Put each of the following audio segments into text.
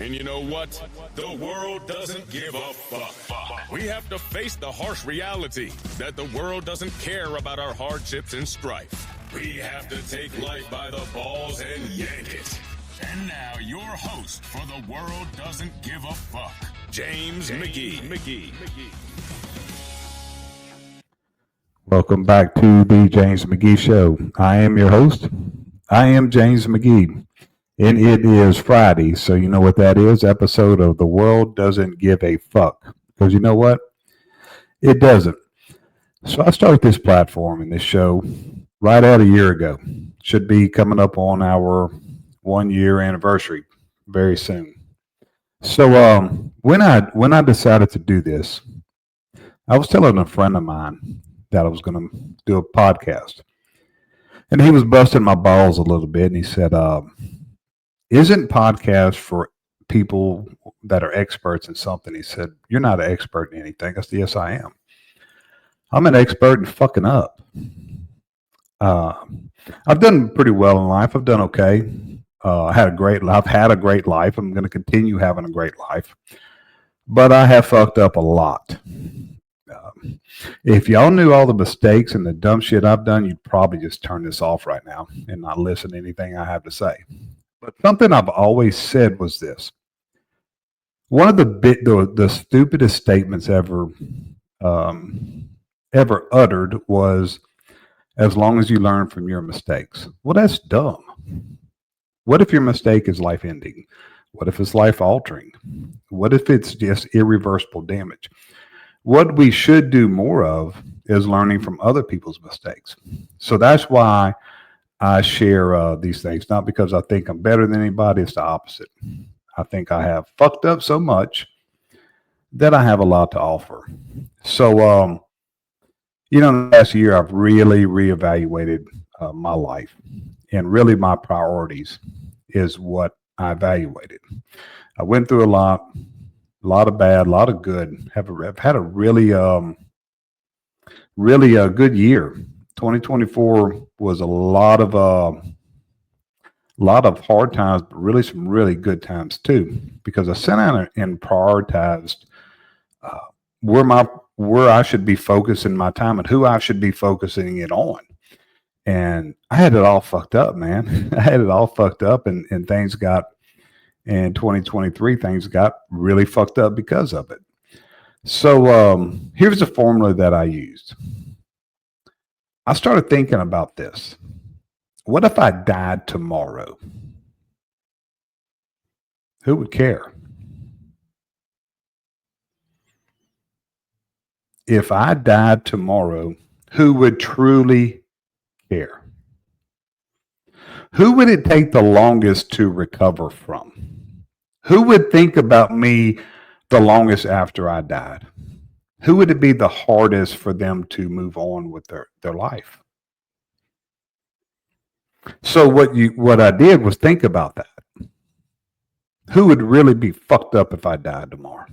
And you know what? The world doesn't give a fuck. We have to face the harsh reality that the world doesn't care about our hardships and strife. We have to take life by the balls and yank it. And now your host for The World Doesn't Give a Fuck, James McGee. Welcome back to the James McGee Show. I am your host. I am James McGee. And it is Friday, so you know what that is, episode of The World Doesn't Give a Fuck. Because you know what? It doesn't. So I started this platform and this show right out a year ago. Should be coming up on our 1 year anniversary very soon. So when I decided to do this, I was telling a friend of mine that I was going to do a podcast. And he was busting my balls a little bit, and he said, isn't podcast for people that are experts in something? He said, you're not an expert in anything. I said, yes, I am. I'm an expert in fucking up. I've done pretty well in life. I've done okay. I've had a great life. I'm going to continue having a great life. But I have fucked up a lot. If y'all knew all the mistakes and the dumb shit I've done, you'd probably just turn this off right now and not listen to anything I have to say. But something I've always said was this. One of the stupidest statements ever uttered was, as long as you learn from your mistakes. Well, that's dumb. What if your mistake is life-ending? What if it's life-altering? What if it's just irreversible damage? What we should do more of is learning from other people's mistakes. So that's why I share these things, not because I think I'm better than anybody. It's the opposite. I think I have fucked up so much that I have a lot to offer. So, in the last year, I've really reevaluated my life, and really my priorities is what I evaluated. I went through a lot of bad, a lot of good. I've had a really good year. 2024 was a lot of hard times, but really some really good times too. Because I sat down and prioritized where I should be focusing my time and who I should be focusing it on. And I had it all fucked up, man. I had it all fucked up, and things got in 2023. Things got really fucked up because of it. So here's the formula that I used. I started thinking about this. What if I died tomorrow? Who would care? If I died tomorrow, who would truly care? Who would it take the longest to recover from? Who would think about me the longest after I died? Who would it be the hardest for them to move on with their life? So what I did was think about that. Who would really be fucked up if I died tomorrow?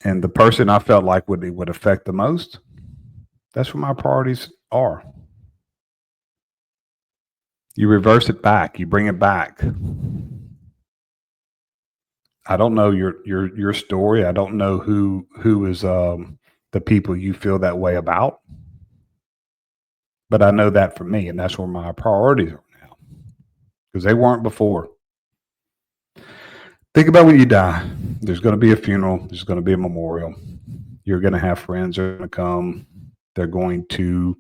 And the person I felt like would affect the most, that's where my priorities are. You reverse it back. You bring it back. I don't know your story. I don't know who is the people you feel that way about. But I know that for me, and that's where my priorities are now, because they weren't before. Think about when you die. There's going to be a funeral. There's going to be a memorial. You're going to have friends that are going to come. They're going to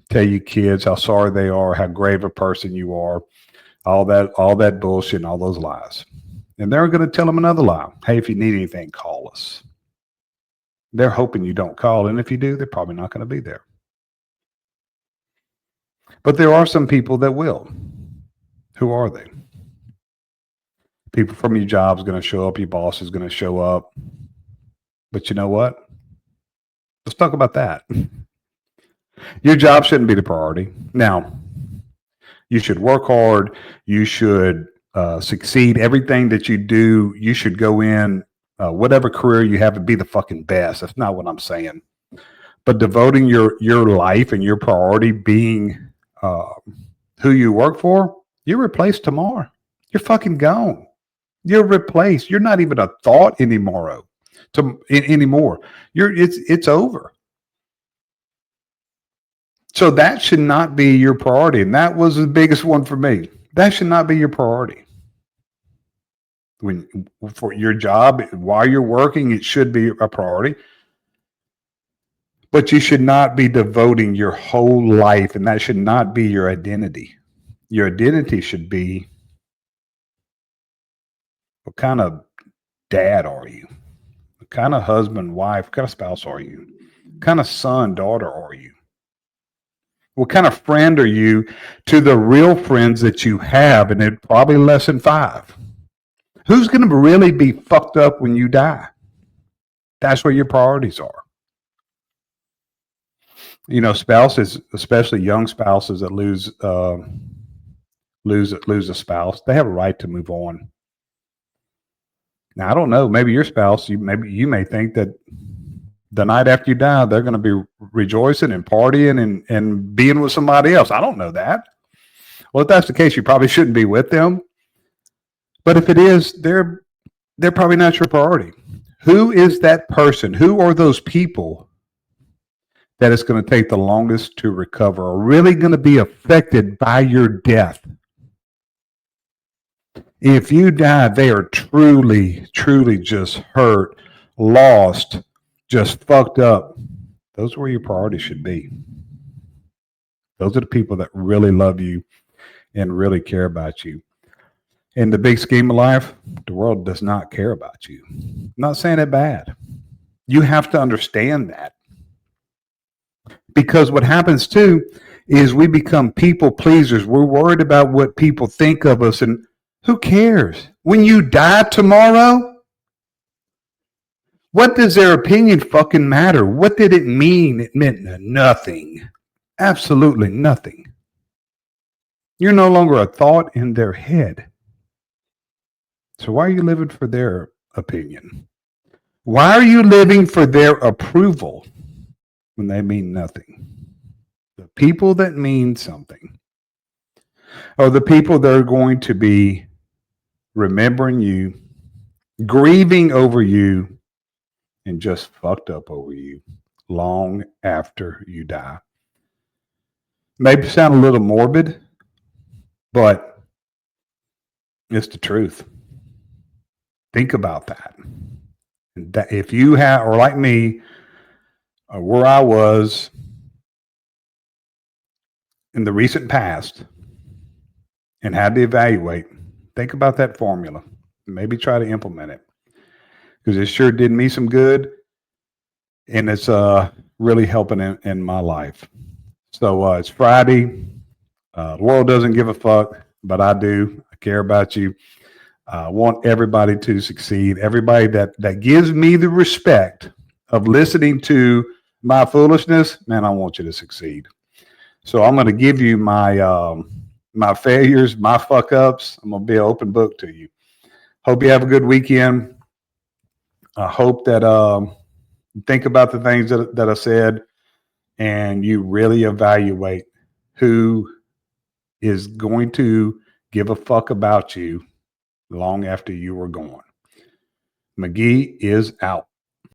tell you kids how sorry they are, how grave a person you are, all that bullshit and all those lies. And they're going to tell them another lie. Hey, if you need anything, call us. They're hoping you don't call, and if you do, they're probably not going to be there. But there are some people that will. Who are they? People from your job is going to show up. Your boss is going to show up. But you know what? Let's talk about that. Your job shouldn't be the priority. Now, you should work hard. You should succeed. Everything that you do, you should go in, whatever career you have, to be the fucking best. That's not what I'm saying. But devoting your life and your priority being who you work for, You're replaced tomorrow. You're fucking gone. You're replaced. You're not even a thought anymore. Anymore. It's over. So that should not be your priority. And that was the biggest one for me. That should not be your priority. When for your job, while you're working, it should be a priority. But you should not be devoting your whole life, and that should not be your identity. Your identity should be, what kind of dad are you? What kind of husband, wife, what kind of spouse are you? What kind of son, daughter are you? What kind of friend are you to the real friends that you have? And it probably less than 5. Who's going to really be fucked up when you die? That's where your priorities are. You know, spouses, especially young spouses that lose a spouse, they have a right to move on. Now, I don't know. Maybe your spouse, you may think that the night after you die, they're going to be rejoicing and partying and being with somebody else. I don't know that. Well, if that's the case, you probably shouldn't be with them. But if it is, they're probably not your priority. Who is that person? Who are those people that it's going to take the longest to recover, are really going to be affected by your death? If you die, they are truly, truly just hurt, lost, just fucked up. Those are where your priority should be. Those are the people that really love you and really care about you. In the big scheme of life, the world does not care about you. I'm not saying it bad. You have to understand that. Because what happens too is we become people pleasers. We're worried about what people think of us, and who cares? When you die tomorrow, what does their opinion fucking matter? What did it mean? It meant nothing. Absolutely nothing. You're no longer a thought in their head. So why are you living for their opinion? Why are you living for their approval when they mean nothing? The people that mean something are the people that are going to be remembering you, grieving over you, and just fucked up over you long after you die. Maybe sound a little morbid, but it's the truth. Think about that. That if you have, or like me, where I was in the recent past and had to evaluate, think about that formula. Maybe try to implement it, because it sure did me some good, and it's really helping in my life. So it's Friday. The world doesn't give a fuck, but I do. I care about you. I want everybody to succeed. Everybody that gives me the respect of listening to my foolishness, man, I want you to succeed. So I'm going to give you my failures, my fuck ups. I'm going to be an open book to you. Hope you have a good weekend. I hope that think about the things that I said, and you really evaluate who is going to give a fuck about you long after you are gone. McGee is out.